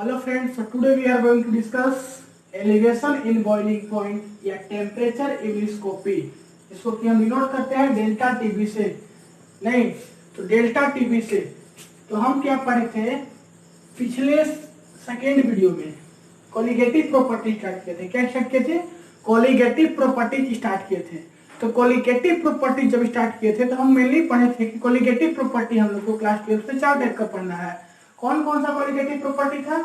Hello friends, so today we are going to discuss elevation in boiling point या temperature इवलिस्कोपी। इसको कि हम denote करते हैं डेल्टा टीबी से, नहीं तो डेल्टा टीबी से। तो हम क्या पढ़े थे पिछले सेकेंड वीडियो में? कोलिगेटिव प्रॉपर्टी स्टार्ट किए थे। क्या स्टार्ट किए थे? कोलिगेटिव प्रॉपर्टी स्टार्ट किए थे। तो कोलिगेटिव प्रॉपर्टी जब स्टार्ट किए थे तो हम मेनली पढ़े थे कि कोलिगेटिव प्रॉपर्टी हम लोग को क्लास 12 से 4 टाइप का पढ़ना है। कौन कौन सा कोलिगेटिव प्रॉपर्टी था?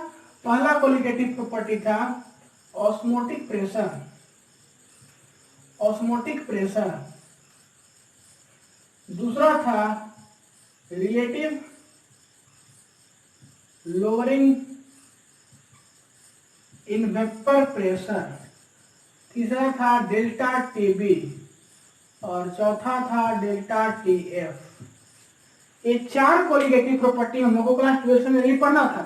पहला कोलिगेटिव प्रॉपर्टी था ऑस्मोटिक प्रेशर। Osmotic pressure. दूसरा था relative lowering in vapour pressure. तीसरा था डेल्टा टीबी और चौथा था डेल्टा टीएफ। ये 4 कोलिगेटिव प्रॉपर्टी हम लोगों को क्लास 12 में पढ़ना था।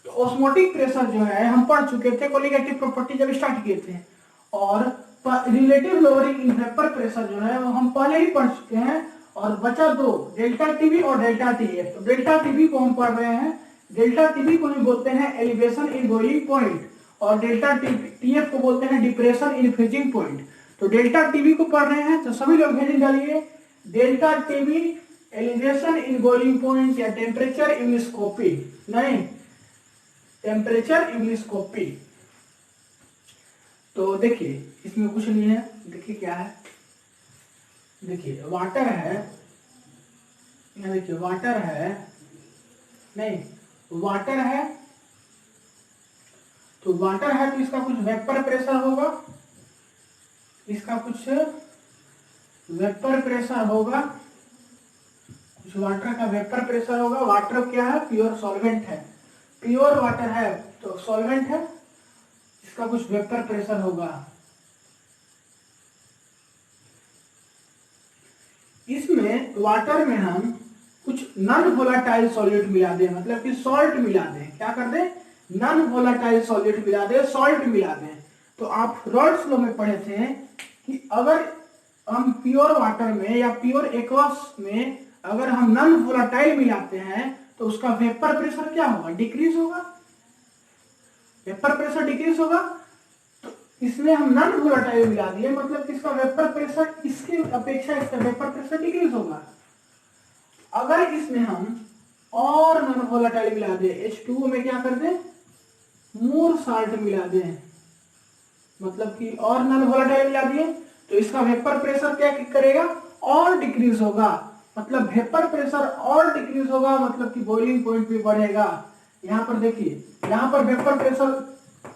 तो ऑस्मोटिक प्रेशर जो है हम पढ़ चुके थे कोलिगेटिव प्रॉपर्टी जब स्टार्ट किए थे, और relative lowering in vapour pressure जो है वो हम पहले ही पढ़ चुके हैं। और बचा 2, डेल्टा टीबी और डेल्टा टीएफ। तो डेल्टा टीबी को हम पढ़ रहे हैं। डेल्टा टीबी को हम बोलते हैं एलिवेशन इन बॉइलिंग पॉइंट और डेल्टा टीएफ को बोलते हैं डिप्रेशन इन फ्रीजिंग पॉइंट। तो डेल्टा टीबी को पढ़ रहे हैं तो सभी लोग हेडिंग डालिए delta TB elevation in boiling point या टेम्परेचर इवलिस्कोपी, नहीं टेम्परेचर इवलिस्कोपी। तो देखिए इसमें कुछ नहीं है। देखिए क्या है, देखिए वाटर है, यहाँ देखिए वाटर है, नहीं वाटर है। तो वाटर है तो इसका कुछ वेपर प्रेशर होगा, इसका कुछ वेपर प्रेशर होगा, कुछ वाटर का वेपर प्रेशर होगा। वाटर क्या है? प्योर सॉल्वेंट है। प्योर वाटर है तो सॉल्वेंट है, इसका कुछ वेपर प्रेशर होगा। इसमें वाटर में हम कुछ नॉन वोलेटाइल सॉल्यूट मिला दें, मतलब कि सॉल्ट मिला दें। क्या कर दें? नॉन वोलेटाइल सॉल्यूट मिला दें, सॉल्ट मिला दें। तो आप रॉड्स लॉ में पढ़े थे कि अगर हम प्योर वाटर में या प्योर एक्वस में अगर हम नॉन वोलेटाइल मिलाते हैं तो उसका वेपर प्रेशर क्या होगा? डिक्रीज होगा। वेपर प्रेशर डिक्रीज होगा। तो इसमें हम नॉन वोलेटाइल मिला दिए, मतलब कि इसका वेपर प्रेशर इसके अपेक्षा इसका वेपर प्रेशर डिक्रीज होगा। अगर इसमें हम और नॉन वोलेटाइल मिला दें, H2O में क्या कर दें? मोर साल्ट मिला दें, मतलब कि और नॉन वोलेटाइल मिला दिए तो इसका वेपर प्रेशर क्या करेगा? और डिक्रीज होगा। मतलब वेपर प्रेशर और डिक्रीज होगा, मतलब कि बॉइलिंग पॉइंट भी बढ़ेगा। यहाँ पर देखिए, यहाँ पर वेपर प्रेशर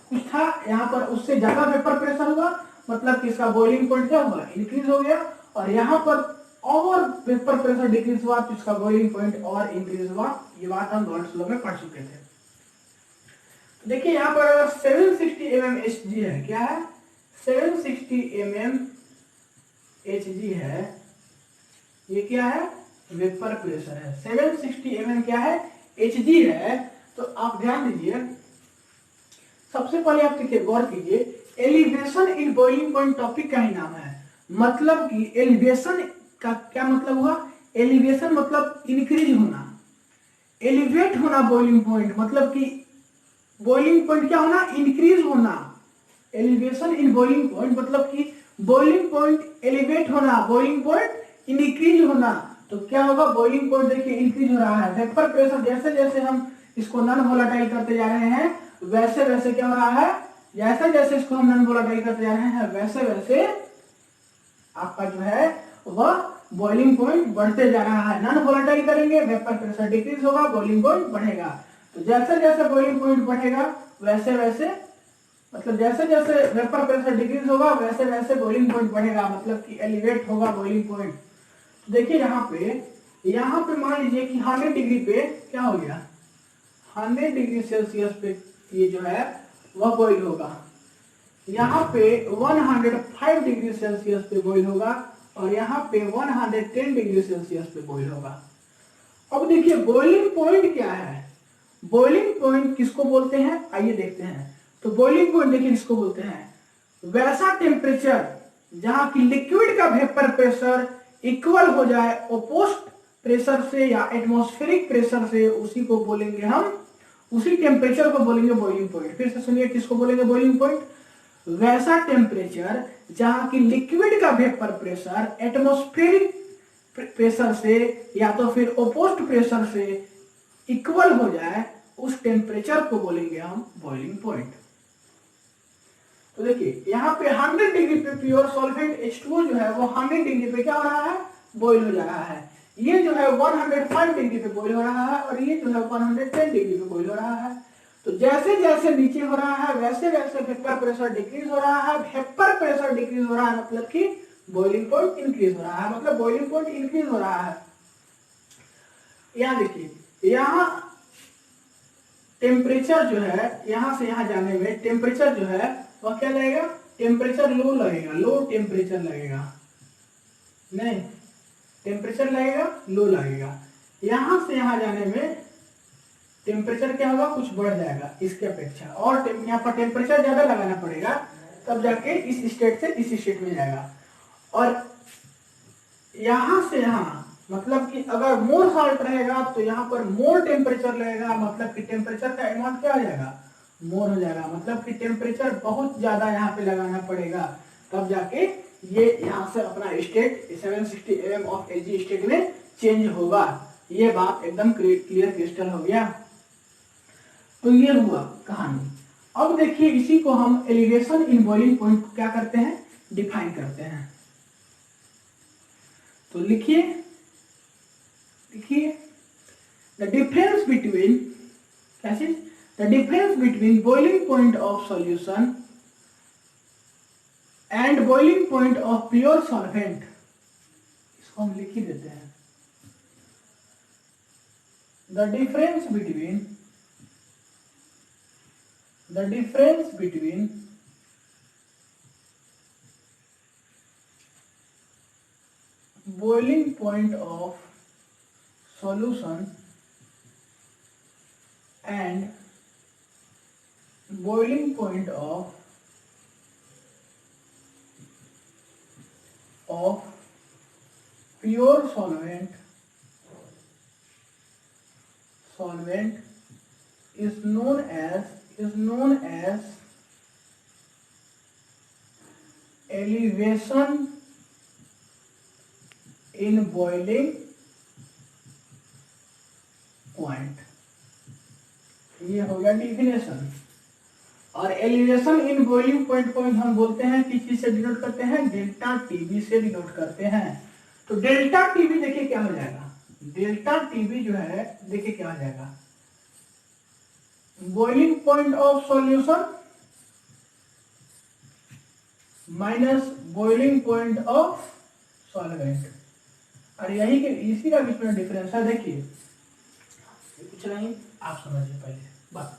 कुछ था, यहाँ पर उससे ज्यादा वेपर प्रेशर हुआ, मतलब कि इसका बॉइलिंग पॉइंट क्या हुआ? इंक्रीज हो गया। और यहाँ पर और वेपर प्रेशर डिक्रीज हुआ तो इसका बॉइलिंग पॉइंट और इंक्रीज हुआ। ये बात हम रॉड्स लॉ में पढ़ चुके थे। तो देखिए यहाँ पर 760 mm Hg है। क्या है? 760 mm Hg है। ये क्या है? वेपर प्रेशर है। 760 mm क्या है? Hg है। तो आप ध्यान दीजिए, सबसे पहले आप देखिए, गौर कीजिए, elevation in boiling point topic का ही नाम है। मतलब कि एलिवेशन का क्या मतलब हुआ? एलिवेशन मतलब इंक्रीज होना, एलिवेट होना बॉइलिंग पॉइंट, मतलब कि बॉइलिंग पॉइंट क्या होना? इंक्रीज होना। एलिवेशन इन बॉइलिंग पॉइंट मतलब कि बॉइलिंग पॉइंट एलिवेट होना, बॉइलिंग पॉइंट इंक्रीज होना। तो क्या होगा? बॉइलिंग पॉइंट देखिए इंक्रीज हो रहा है। वेपर प्रेशर जैसे जैसे हम इसको नॉन वोलेटाइल करते जा रहे हैं वैसे वैसे क्या हो रहा है? जैसे जैसे इसको हम नॉन वोलेटाइल करते जा रहे हैं वैसे वैसे आपका जो है वह बॉइलिंग पॉइंट बढ़ते जा रहा है। नॉन वोलेटाइल करेंगे, वेपर प्रेशर डिक्रीज होगा, बॉइलिंग पॉइंट बढ़ेगा। तो जैसे जैसे बॉइलिंग पॉइंट बढ़ेगा वैसे वैसे, मतलब जैसे जैसे वेपर प्रेशर डिक्रीज होगा वैसे वैसे बॉइलिंग पॉइंट बढ़ेगा, मतलब कि एलिवेट होगा बॉइलिंग पॉइंट। तो देखिए यहाँ पे मान लीजिए कि 100 डिग्री पे क्या हो गया? 100 डिग्री सेल्सियस पे ये जो है वह बॉइल होगा। यहाँ पे 105 डिग्री सेल्सियस पे बॉइल होगा और यहाँ पे 110 डिग्री सेल्सियस पे बॉइल होगा। अब देखिए बॉइलिंग पॉइंट क्या है? बॉइलिंग पॉइंट किसको बोलते हैं? आइए देखते हैं। तो बॉइलिंग पॉइंट देखिए किसको बोलते हैं? वैसा टेम्परेचर जहां की लिक्विड का वेपर प्रेशर इक्वल हो जाए ओपोस्ट प्रेशर से या एटमॉस्फेरिक प्रेशर से, उसी को बोलेंगे हम उसी टेम्परेचर को बोलेंगे बॉइलिंग पॉइंट। फिर से सुनिए, किसको बोलेंगे बॉइलिंग पॉइंट? वैसा टेम्परेचर जहां की लिक्विड का वेपर प्रेशर एटमॉस्फेरिक प्रेशर से या तो फिर ओपोस्ट प्रेशर से इक्वल हो जाए, उस टेम्परेचर को बोलेंगे हम बॉइलिंग पॉइंट। तो देखिए यहाँ पे 100 डिग्री पे प्योर सॉल्वेंट H2O जो है वो 100 डिग्री पे क्या हो रहा है? बॉइल हो जा रहा है। ये जो है 105 डिग्री पे बॉइल हो रहा है और ये जो है 110 डिग्री पे बॉइल हो रहा है। तो जैसे जैसे नीचे हो रहा है वैसे वैसे वेपर प्रेशर डिक्रीज हो रहा है। वेपर प्रेशर डिक्रीज हो रहा है मतलब कि बॉइलिंग पॉइंट इंक्रीज हो रहा है, मतलब बॉइलिंग पॉइंट इंक्रीज हो रहा है। यहाँ देखिए, यहाँ टेम्परेचर जो है यहां से यहां जाने में टेम्परेचर जो है वह क्या लगेगा? टेम्परेचर लो लगेगा, लो टेम्परेचर लगेगा, नहीं टेम्परेचर लगेगा लो लगेगा। यहां से यहां जाने में टेम्परेचर क्या होगा? कुछ बढ़ जाएगा इसके अपेक्षा, और यहाँ पर टेम्परेचर ज्यादा लगाना पड़ेगा तब जाके इस स्टेट से इस स्टेट में जाएगा। और यहां से यहां मतलब कि अगर मोर साल्ट रहेगा तो यहाँ पर मोर टेम्परेचर लगेगा, मतलब कि टेम्परेचर का अमाउंट क्या हो जाएगा? मोर हो जाएगा, मतलब कि टेम्परेचर बहुत ज्यादा यहाँ पे लगाना पड़ेगा तब जाके ये यहाँ से अपना state 760 mm of Ag state में चेंज होगा। ये बात एकदम क्लियर क्रिस्टल हो गया। तो ये हुआ कहानी। अब देखिए इसी को हम एलिवेशन इन बॉइलिंग पॉइंट क्या करते हैं? डिफाइन करते हैं। तो लिखिए द डिफरेंस बिटवीन क्या चीज? The difference between boiling point of solution and boiling point of pure solvent, इसको हम लिख ही देते हैं। The difference between boiling point of solution and boiling point of pure solvent is known as elevation in boiling point। ये हो गया definition. और elevation in boiling point को हम बोलते हैं किस चीज से डिनोट करते हैं? डेल्टा टीबी से डिनोट करते हैं। तो डेल्टा टीबी देखिए क्या हो जाएगा? डेल्टा टीबी जो है देखिए क्या हो जाएगा? Boiling point of solution minus boiling point of solvent. और यही के इसी का बीच में डिफरेंस है। देखिए कुछ नहीं, आप समझिए पहले बस।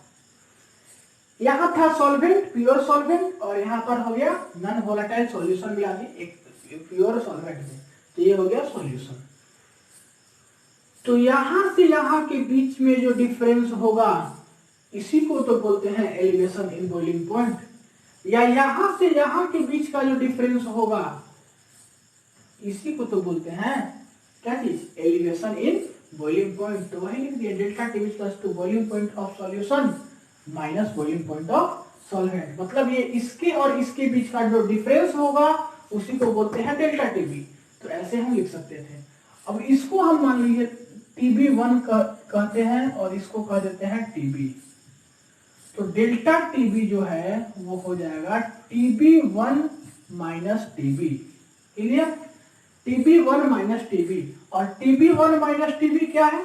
यहां था सॉल्वेंट, प्योर सॉल्वेंट, और यहां पर हो गया नॉन वोलेटाइल सॉल्यूशन मिला दी एक प्योर सॉल्वेंट में, तो ये हो गया सॉल्यूशन। तो यहां से यहां के बीच में जो डिफरेंस होगा इसी को तो बोलते हैं एलिवेशन इन बॉइलिंग पॉइंट। या यहां से यहां के बीच का जो डिफरेंस होगा इसी को तो बोलते हैं क्या चीज? Elevation in boiling point. तो वही लिख दिया delta T plus two boiling point of solution minus boiling point of solvent. मतलब ये इसके और इसके बीच का जो डिफरेंस होगा उसी को बोलते हैं डेल्टा टीबी। तो ऐसे हम लिख सकते थे। अब इसको हम मान लीजिए TB1 कहते हैं और इसको कह देते हैं TB। तो डेल्टा TB जो है वो हो जाएगा TB1 minus TB। Clear? TB1 minus TB। और TB1 माइनस TB क्या है?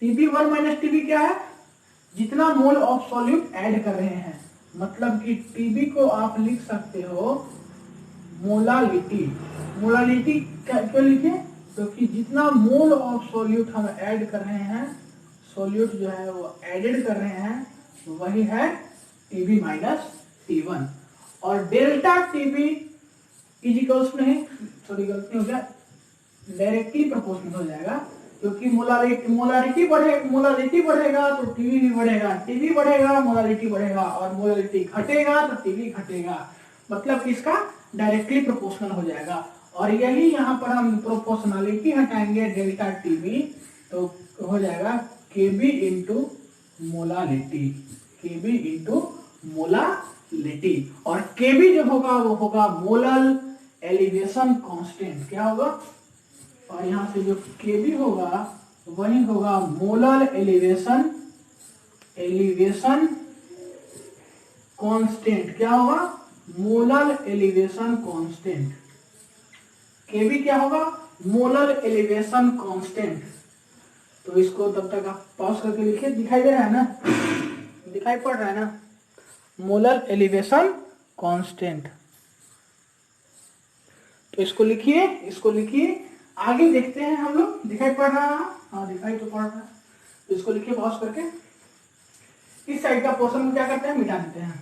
TB1 माइनस TB क्या है? जितना मोल ऑफ सॉल्यूट ऐड कर रहे हैं, मतलब कि TB को आप लिख सकते हो मोलालिटी। मोलालिटी क्यों लिखे? क्योंकि जितना मोल ऑफ सॉल्यूट हम ऐड कर रहे हैं, सॉल्यूट जो है वो एडेड कर रहे हैं, वही है TB माइनस T1। और डेल्टा TB इजिकल्स नहीं, थोड़ी गलती हो गया, डायरेक्टली प्रोपोर्शनल हो जाएगा। क्योंकि मोलारिटी बढ़ेगा तो टीबी भी बढ़ेगा, टीबी बढ़ेगा मोलारिटी बढ़ेगा, और मोलारिटी घटेगा तो टीबी घटेगा। मतलब इसका डायरेक्टली प्रोपोर्शनल हो जाएगा। और यही यहाँ पर हम प्रोपोर्शनलिटी हटाएंगे डेल्टा टीबी, तो हो जाएगा केबी इंटू मोलालिटी, केबी इंटू मोलालिटी। और केबी जो होगा वो होगा मोलल एलिवेशन कांस्टेंट। क्या होगा? और यहां से जो केबी होगा वही होगा मोलल एलिवेशन कांस्टेंट। क्या होगा? Molal elevation constant. केबी क्या होगा? Molal elevation constant. तो इसको तब तक आप पॉज करके लिखिए। दिखाई दे रहा है ना? दिखाई पड़ रहा है ना? Molal elevation constant. तो इसको लिखिए, इसको लिखिए। आगे देखते हैं हम लोग। दिखाई पड़ रहा है? हाँ दिखाई तो पड़ रहा है। तो इसको लिखिए पॉज करके। इस साइड का पोर्शन को क्या करते हैं? मिटा देते हैं।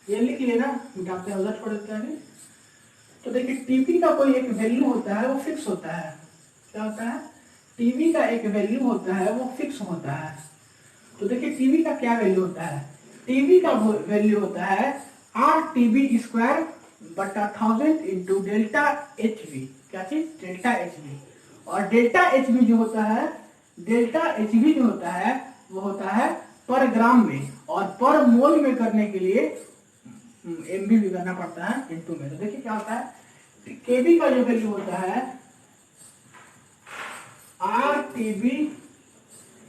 ये लिख लिए ना? मिटाते हैं, उधर छोड़ देते हैं। तो देखिए टीपी का कोई एक वैल्यू होता है, वो फिक्स होता है। क्या होता है? टीवी का एक वैल्यू होता है, वो फिक्स होता है। तो देखिए टीवी का क्या वैल्यू होता है? टीवी का वैल्यू होता है आर टीवी स्क्वायर बटा 1000 इंटू डेल्टा एच वी। क्या चीज? Delta H we. और डेल्टा एच वी जो होता है, डेल्टा एच वी जो होता है वो होता है पर ग्राम में, और पर मोल में करने के लिए एमबी भी करना पड़ता है इंटू में। तो देखिए क्या होता है? केबी का जो वैल्यू होता है आर टीबी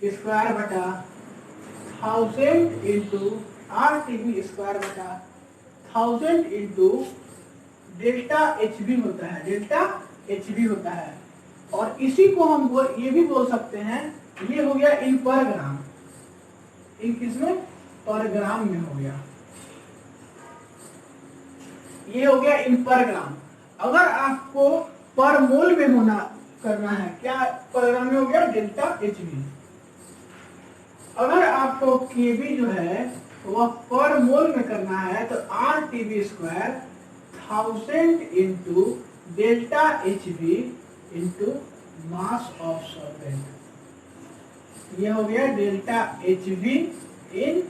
स्क्वायर बटा 1000 इंटू आर टीबी स्क्वायर बटा 1000 इंटू डेल्टा एच बी होता है, डेल्टा एच बी होता है। और इसी को हम ये भी बोल सकते हैं, ये हो गया इन पर ग्राम। इन किसमें? पर ग्राम में हो गया। ये हो गया इन पर ग्राम। अगर आपको पर मोल में होना करना है, क्या पर ग्राम में हो गया? Delta H B. अगर आपको केबी जो है वह पर मोल में करना है तो R TB square 1000 into delta H B into mass of solvent. ये हो गया डेल्टा एच बी इन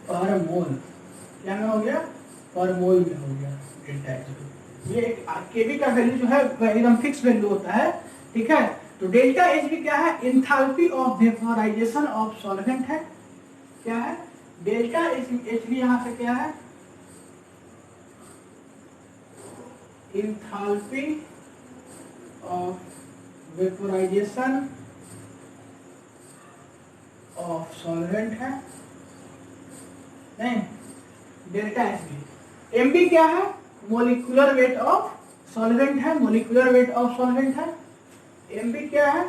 पर मोल। क्या में हो गया? पर मोल में हो गया डेल्टा एच बी। ये केबी का वैल्यू जो है वह एकदम फिक्स वैल्यू होता है। ठीक है? तो डेल्टा एच बी क्या है? Enthalpy of vaporisation of solvent है। क्या है? डेल्टा एच बी यहां से क्या है? Enthalpy of vaporisation of solvent है। नहीं, डेल्टा एच बी। एमबी क्या है? मोलिकुलर वेट ऑफ सॉल्वेंट है, मोलिकुलर वेट ऑफ सॉल्वेंट है। एमबी क्या है?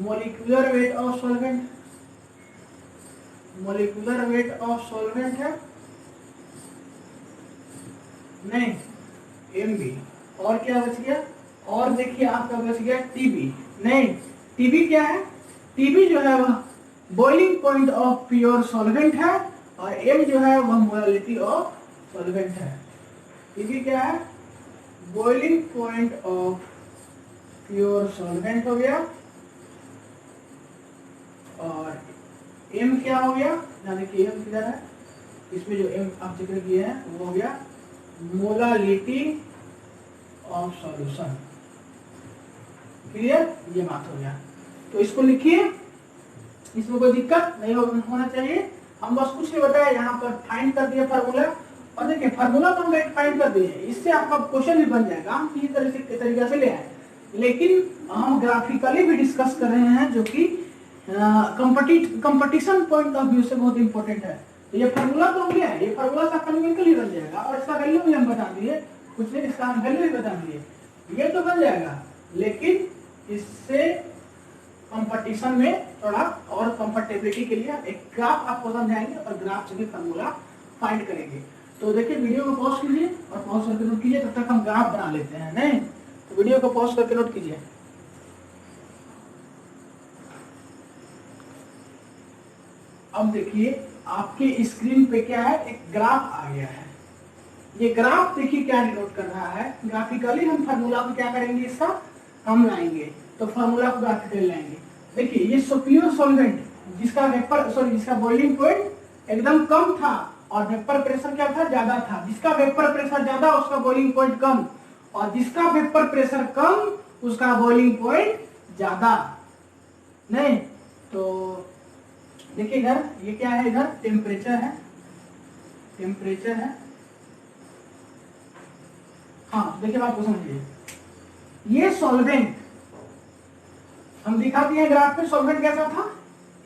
Molecular weight of solvent, molecular weight of solvent है। नहीं, एमबी। और क्या बच गया? और देखिए आपका बच गया टीबी। नहीं, टीबी क्या है? टीबी जो है वह boiling point of pure solvent है, और एम जो है वह मोलालिटी ऑफ सॉल्वेंट है। टीबी क्या है? Boiling point of pure solvent हो गया, और एम क्या हो गया? यानी कि एम किधर है? इसमें जो एम आप जिक्र किए हैं वो हो गया मोलालिटी ऑफ सॉल्यूशन। क्लियर? ये बात हो गया। तो इसको लिखिए, इसमें कोई दिक्कत नहीं होना चाहिए। हम बस कुछ नहीं बताया, यहाँ पर फाइंड कर दिया फार्मूला। और देखिए फार्मूला तो हम फाइंड कर दिए, इससे आपका क्वेश्चन भी बन जाएगा। हम किसी तरीके से ले आए, लेकिन हम ग्राफिकली भी डिस्कस कर रहे हैं, जो कि कंपटीशन पॉइंट ऑफ व्यू से बहुत इंपॉर्टेंट है। तो ये फार्मूला तो हो गया है, ये फार्मूला से आपका न्यूमेरिकल बन जाएगा, और इसका वैल्यू भी हम बता दिए, कुछ नहीं इसका हम वैल्यू भी बता दिए, ये तो बन जाएगा। लेकिन इससे कंपटीशन में थोड़ा और कंफर्टेबिलिटी के लिए एक ग्राफ आपको समझाएंगे, और ग्राफ से भी फार्मूला फाइंड करेंगे। तो देखिए वीडियो को पॉज कीजिए और पॉज करके नोट कीजिए, तब तक हम ग्राफ बना लेते हैं। नहीं तो वीडियो को पॉज करके नोट कीजिए। अब देखिए आपके स्क्रीन पे क्या है? एक ग्राफ आ गया है। ये ग्राफ देखिए क्या डिनोट कर रहा है। ग्राफिकली हम फार्मूला को क्या करेंगे? इसका हम लाएंगे, तो फार्मूला को ग्राफिकली लाएंगे। देखिए ये सुपीरियर सॉल्वेंट जिसका वेपर जिसका बॉइलिंग पॉइंट एकदम कम था, और वेपर प्रेशर क्या था? ज्यादा था। जिसका वेपर प्रेशर ज्यादा उसका बॉइलिंग पॉइंट कम, और जिसका वेपर प्रेशर कम उसका बॉइलिंग पॉइंट ज्यादा। नहीं तो देखिए इधर ये क्या है, इधर टेम्परेचर है, टेम्परेचर है। हाँ देखिए बात को समझिए, ये सॉल्वेंट हम दिखा दिए ग्राफ में, सॉल्वेंट कैसा था,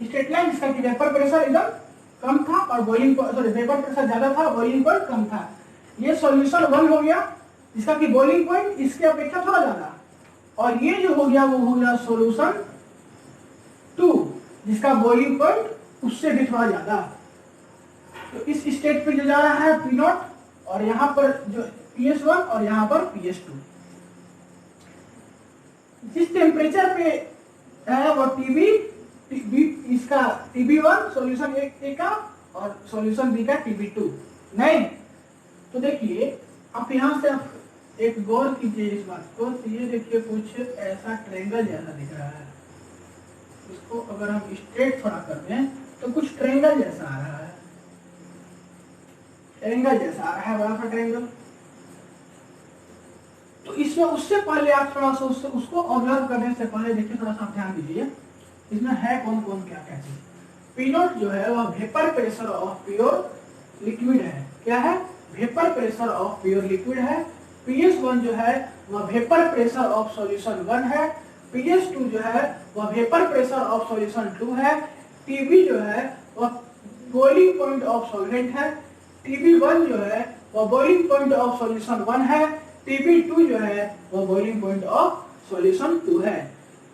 स्ट्रेट लाइन, जिसका कि वेपर प्रेशर एकदम कम था और बॉइलिंग सॉरी वेपर प्रेशर ज्यादा था, बॉइलिंग पॉइंट कम था। ये सॉल्यूशन 1 हो गया, जिसका कि बॉइलिंग पॉइंट इसके अपेक्षा थोड़ा ज्यादा, और ये जो हो गया वो हो गया सॉल्यूशन 2, जिसका बॉइलिंग पॉइंट उससे भी थोड़ा ज्यादा। तो इस स्टेट पे जो जा रहा है P0, और यहाँ पर जो PS1 और यहाँ पर PS2। जिस टेम्परेचर पे है वो इसका TB1 सॉल्यूशन ए का और सॉल्यूशन बी का TB2 नहीं। तो देखिए आप यहाँ से आप एक गौर कीजिए इस बात को, तो ये देखिए कुछ ऐसा ट्रायंगल जैसा दिख रहा है, इसको अगर हम स्ट्रेट थोड़ा कर दें तो कुछ ट्रायंगल जैसा आ रहा है, ट्रायंगल जैसा आ रहा है, बड़ा सा ट्रायंगल। तो इसमें उससे पहले आप थोड़ा सा उसको ऑब्जर्व करने से पहले देखिए थोड़ा सा ध्यान दीजिए, इसमें है कौन कौन क्या क्या चीज। P0 जो है वह vapour pressure of pure liquid है, क्या है, vapour pressure of pure liquid है। PS1 जो है वह वेपर प्रेशर ऑफ सॉल्यूशन 1 है। PS2 जो है वह वेपर प्रेशर ऑफ सॉल्यूशन 2 है। TB जो है वह बॉइलिंग पॉइंट ऑफ सॉल्वेंट है। TB1 जो है वह बॉइलिंग पॉइंट ऑफ सॉल्यूशन 1 है। TB2 जो है वह बॉइलिंग पॉइंट ऑफ सॉल्यूशन 2 है।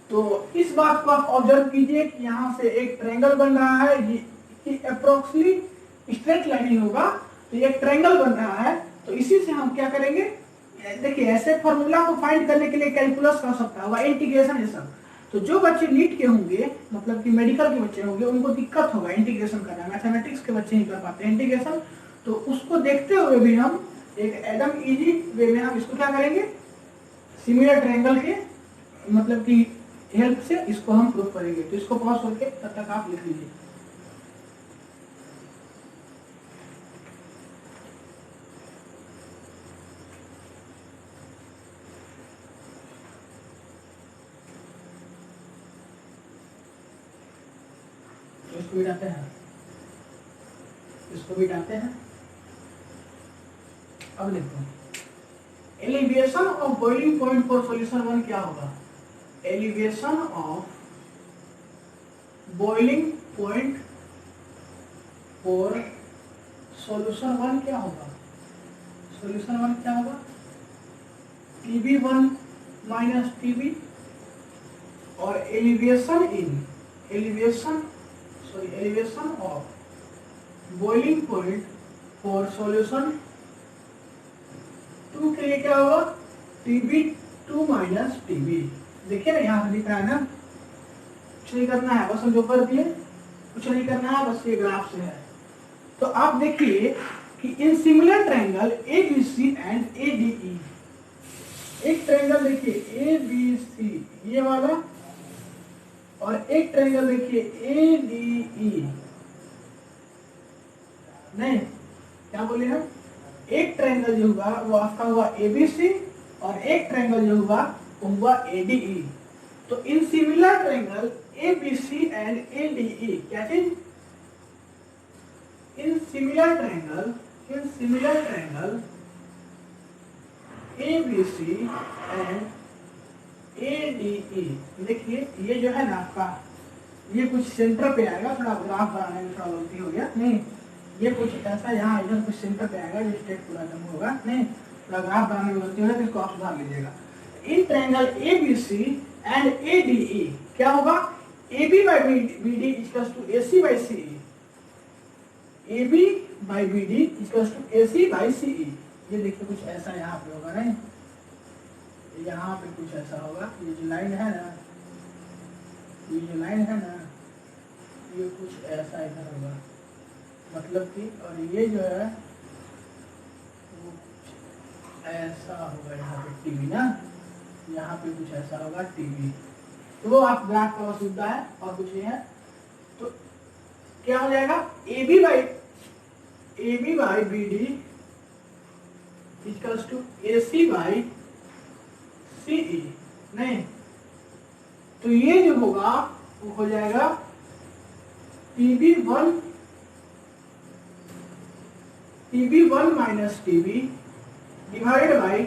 तो इस बात को आप ऑब्जर्व कीजिए कि यहाँ से एक ट्रायंगल बन रहा है, ये अप्रोक्सीमेटली स्ट्रेट लाइन ही होगा, तो ये एक ट्रायंगल बन रहा है। तो इसी से हम क्या करेंगे, देखिए ऐसे फॉर्मूला को फाइंड करने के लिए कैलकुलस कर सकता है, इंटीग्रेशन ये सब। तो जो बच्चे नीट के होंगे, मतलब कि मेडिकल के बच्चे होंगे, उनको दिक्कत होगा इंटीग्रेशन करना, मैथमेटिक्स के बच्चे नहीं कर पाते इंटीग्रेशन। तो उसको देखते हुए भी हम एक एकदम इजी वे में हम इसको क्या करेंगे, सिमिलर ट्रायंगल के मतलब कि हेल्प से इसको हम प्रूव करेंगे। तो इसको पॉज करके तब तक आप लिख लीजिए। तो इसको भी डालते हैं, इसको भी डालते हैं। अब देखो elevation of boiling point for solution 1 क्या होगा, elevation of boiling point for solution 1 क्या होगा, सॉल्यूशन 1 क्या होगा, TB1 माइनस TB, और elevation of boiling point for solution 2 के लिए क्या होगा, TB2 माइनस TB। देखिए ना यहाँ से दिख रहा है ना, कुछ नहीं करना है, बस हम जो कर दिए कुछ नहीं करना है, बस ये ग्राफ से है। तो आप देखिए कि in similar triangle ABC and ADE, एक ट्रायंगल देखिए ABC ये वाला, और एक ट्रायंगल देखिए ADE, नहीं क्या बोले हम, एक ट्रायंगल जो होगा वो आपका हुआ ABC और एक ट्रायंगल जो होगा वो हुआ ADE। तो in similar triangle ABC and ADE क्या चीज, in similar triangle ABC and ADE, देखिए ये जो है ना आपका, ये कुछ सेंटर पे आएगा, थोड़ा ग्राफ बनाने में थोड़ा गलती हो गया, नहीं ये कुछ ऐसा यहाँ इधर कुछ सेंटर पे आएगा, ये स्ट्रेट पूरा एकदम होगा, नहीं थोड़ा ग्राफ बनाने में गलती हो गया, तो इसको आप सुधार लीजिएगा। In triangle ABC and ADE क्या होगा, AB by BD equals to AC by CE, AB by BD equals to AC by CE। ये देखिए कुछ ऐसा यहाँ पे होगा, नहीं यहाँ पे कुछ ऐसा होगा, ये जो लाइन है ना, ये जो लाइन है ना, ये कुछ ऐसा इधर होगा, मतलब कि, और ये जो है वो कुछ ऐसा होगा यहाँ पे TB ना, यहाँ पे कुछ ऐसा होगा TB। तो वो आप ग्राफ का सुविधा है और कुछ नहीं है। तो क्या हो जाएगा, AB by BD equals to AC by CE, नहीं तो ये जो होगा वो हो जाएगा TB1 minus TB divided by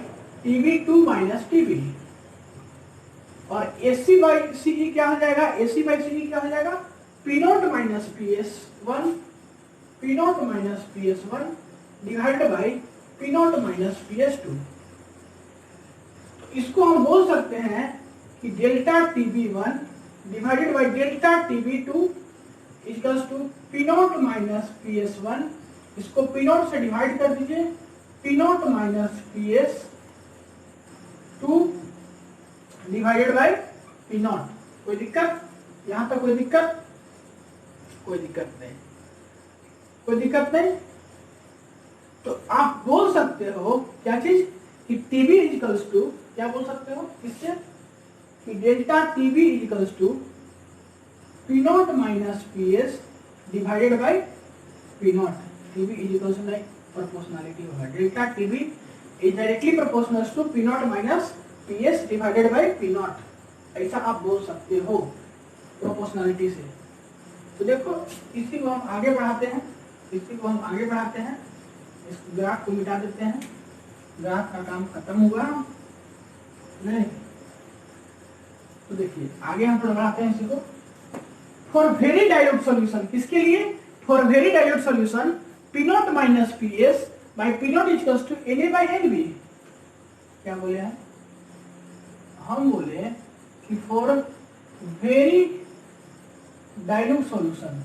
TB2 minus TB। और AC बाई CE क्या हो जाएगा? AC बाई CE क्या हो जाएगा? P0 minus PS1 divided by P0 minus PS2। तो इसको हम बोल सकते हैं कि delta TB1 divided by delta TB2 equals to P0 minus PS1। इसको P0 से डिवाइड कर दीजिए, P0 minus PS2 divided by P0। कोई दिक्कत? यहां तक कोई दिक्कत? कोई दिक्कत नहीं, कोई दिक्कत नहीं। तो आप बोल सकते हो क्या चीज कि TB इक्वल्स टू, क्या बोल सकते हो इससे कि delta TB equals to P0 minus PS divided by P0। TB equals to like proportionality होगा, delta TB is directly proportional to P0 minus PS divided by P0। ऐसा आप बोल सकते हो प्रोपोर्शनलिटी से। तो देखो इसी को हम आगे बढ़ाते हैं, इस ग्राफ को मिटा देते हैं, ग्राफ का काम खत्म हुआ नहीं। तो देखिए आगे हम थोड़ा बढ़ाते हैं इसी को। फॉर वेरी डाइल्यूट सॉल्यूशन, किसके लिए? For very dilute solution P0 minus PS by P0 equals to Na by Nb। क्या बोले हैं हम? बोले कि for very dilute solution,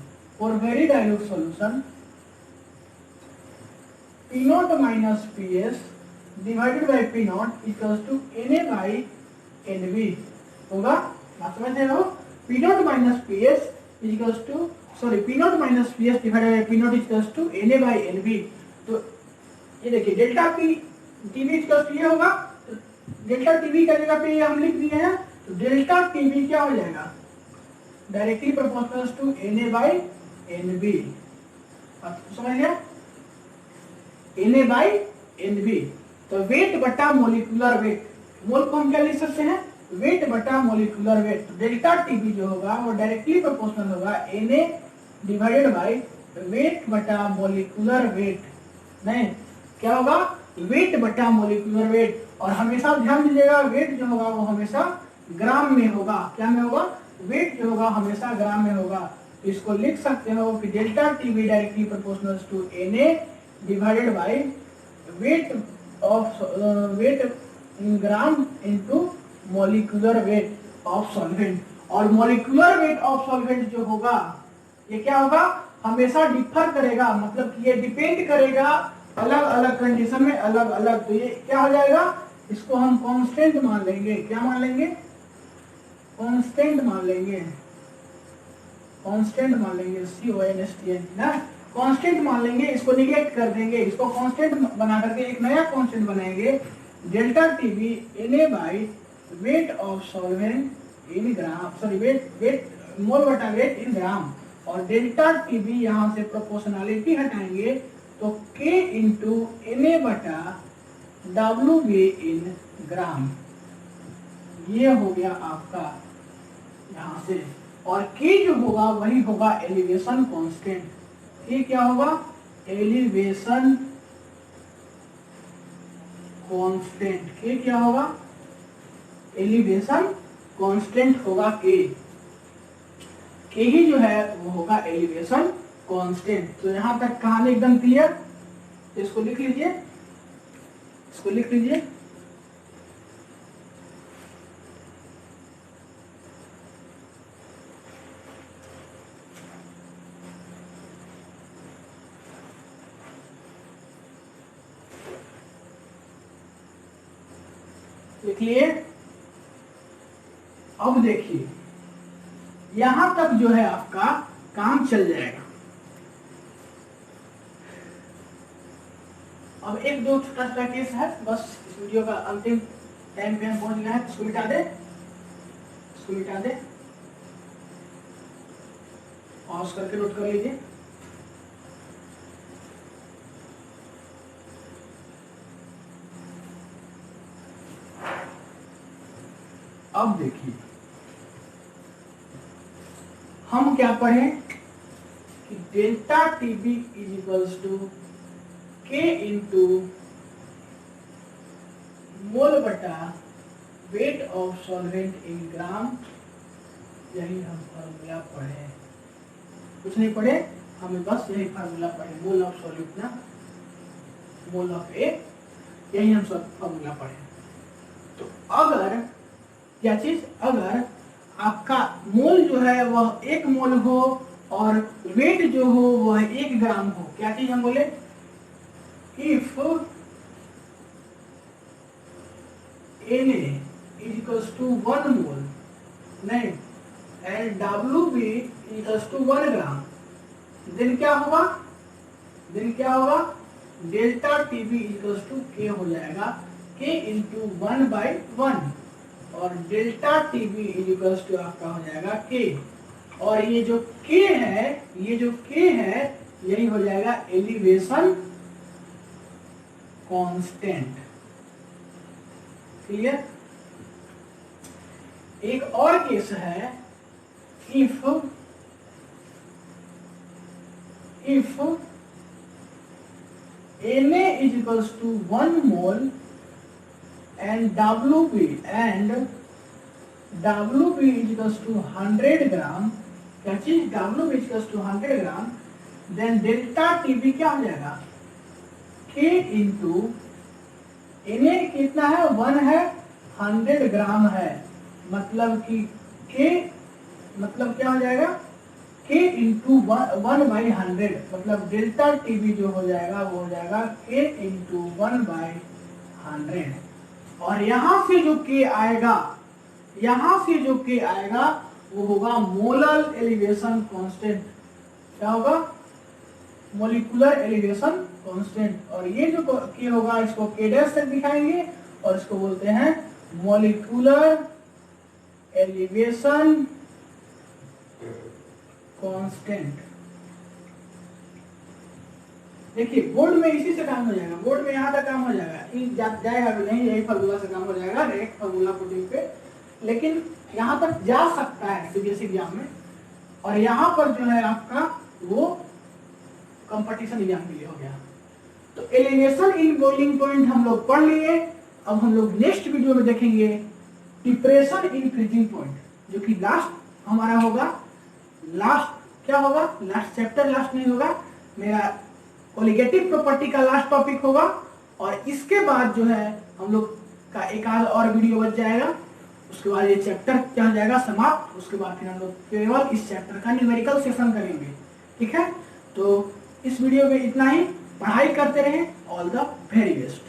P0 minus PS divided by P0 equals to Na by Nb होगा। बात समझ रहे हो? P0 minus PS equals to P0 minus PS divided by P0 equals to Na by Nb। तो ये देखिए delta TB equals to ये होगा, तो डेल्टा TB का जगह पे हम लिख दिए हैं, तो डेल्टा TB क्या हो जाएगा? Directly proportional to Na by Nb। समझ गया? Na by Nb। तो वेट बटा मोलिकुलर वेट, मोल को हम क्या लिख सकते हैं? वेट बटा मोलिकुलर वेट। तो डेल्टा TB जो होगा वो डायरेक्टली प्रोपोर्शनल होगा Na डिवाइडेड बाई वेट बटा मोलिकुलर वेट। नहीं, क्या होगा? वेट बटा मोलिकुलर वेट। और हमेशा ध्यान दीजिएगा वेट जो होगा वो हमेशा ग्राम में होगा। क्या में होगा? वेट जो होगा हमेशा ग्राम में होगा। तो इसको लिख सकते हो कि delta TB directly proportional to Na divided by weight of weight in gram into molecular weight of solvent. और मॉलिक्यूलर वेट ऑफ सॉल्वेंट जो होगा ये क्या होगा? हमेशा डिफर करेगा, मतलब कि ये डिपेंड करेगा अलग अलग कंडीशन में अलग अलग। तो ये क्या हो जाएगा? इसको हम कांस्टेंट मान लेंगे। क्या मान लेंगे? कांस्टेंट मान लेंगे, कांस्टेंट मान लेंगे, CONSTANT ना, कांस्टेंट मान लेंगे। इसको निगलेक्ट कर देंगे, इसको कांस्टेंट बना करके एक नया कांस्टेंट बनाएंगे, delta TB Na by weight of solvent in gram, weight mole बटा वेट इन ग्राम। और डेल्टा TB यहाँ से प्रोपोर्शनलिटी हटाएंगे तो K इंटू Na बटा WB इन ग्राम। ये हो गया आपका यहाँ से। और K जो होगा वही होगा एलिवेशन कांस्टेंट। K क्या होगा? Elevation constant. K क्या होगा? एलिवेशन कांस्टेंट होगा K। K ही जो है वो होगा एलिवेशन कांस्टेंट। तो यहां तक कहानी एकदम क्लियर। तो इसको लिख लीजिए, इसको लिख लीजिए। लिख लिए। अब देखिए यहां तक जो है आपका काम चल जाएगा। अब एक दो छोटा छोटा केस है, बस इस वीडियो का अंतिम टाइम पे हम पहुंच गए हैं। इसको मिटा दे, इसको मिटा दे, पॉज करके नोट कर लीजिए। अब देखिए हम क्या पढ़े? कि delta TB is equals to K into mole बटा weight of solvent in gram. यही हम फार्मूला पढ़े, कुछ नहीं पढ़े, हमें बस यही फार्मूला पढ़े, मोल ऑफ सॉल्यूट ना मोल ऑफ ए, यही हम सब फार्मूला पढ़े। तो अगर क्या चीज, अगर आपका मोल जो है वह 1 मोल हो और वेट जो हो वह 1 ग्राम हो, क्या चीज हम बोले, if Na is equals to 1 mole नहीं and WB is equals to 1 gram, then क्या होगा, delta TB is equals to K हो जाएगा, K इंटू 1/1 और delta TB is equals to आपका हो जाएगा K, और ये जो K है यही हो जाएगा एलिवेशन कांस्टेंट। क्लियर। एक और केस है, if Na is equals to 1 mole and WB is equals to 100 gram, क्या चीज, WB is equals to 100 gram, then delta TB क्या हो जाएगा, K इंटू Na कितना है, 1 है, 100 ग्राम है, मतलब कि K मतलब क्या हो जाएगा, K इंटू 1/100, मतलब डेल्टा TB जो हो जाएगा वो हो जाएगा K इंटू 1/100, और यहाँ से जो K आएगा वो होगा मोलर एलिवेशन कांस्टेंट। क्या होगा, मोलिकुलर एलिवेशन कांस्टेंट, और ये जो K होगा इसको K डैश से दिखाएंगे और इसको बोलते हैं मोलिकुलर एलिवेशन कांस्टेंट। देखिए बोर्ड में इसी से काम हो जाएगा, बोर्ड में यहाँ तक काम हो जाएगा, जाएगा भी नहीं, यही फार्मूला से काम हो जाएगा, डायरेक्ट फार्मूला पुटिंग पे, लेकिन यहाँ तक जा सकता है सीबीएसई एग्जाम में, और यहाँ पर जो है आपका वो कंपटीशन एग्जाम के लिए हो गया। तो एलिवेशन इन बॉइलिंग पॉइंट हम लोग पढ़ लिए। अब हम लोग नेक्स्ट वीडियो में देखेंगे डिप्रेशन इन फ्रीजिंग पॉइंट, जो कि लास्ट हमारा होगा, लास्ट क्या होगा, लास्ट चैप्टर, लास्ट नहीं होगा, मेरा कोलिगेटिव प्रॉपर्टी का लास्ट टॉपिक होगा, और इसके बाद जो है हम लोग का एक आध और वीडियो बच जाएगा, उसके बाद ये चैप्टर क्या हो जाएगा समाप्त, उसके बाद फिर हम लोग केवल इस चैप्टर का न्यूमेरिकल सेशन करेंगे। ठीक है, तो इस वीडियो में इतना ही, पढ़ाई करते रहें, ऑल द वेरी बेस्ट।